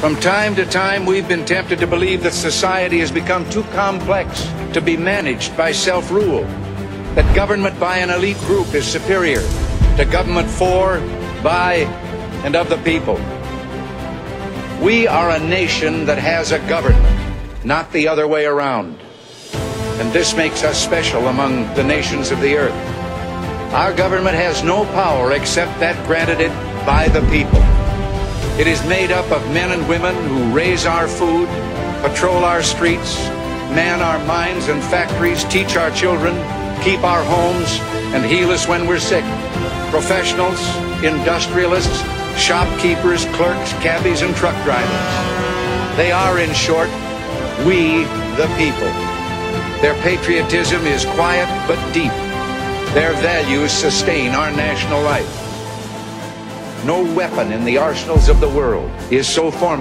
From time to time, we've been tempted to believe that society has become too complex to be managed by self-rule, that government by an elite group is superior to government for, by, and of the people. We are a nation that has a government, not the other way around. And this makes us special among the nations of the earth. Our government has no power except that granted it by the people. It is made up of men and women who raise our food, patrol our streets, man our mines and factories, teach our children, keep our homes, and heal us when we're sick. Professionals, industrialists, shopkeepers, clerks, cabbies, and truck drivers. They are, in short, we the people. Their patriotism is quiet but deep. Their values sustain our national life. No weapon in the arsenals of the world is so formidable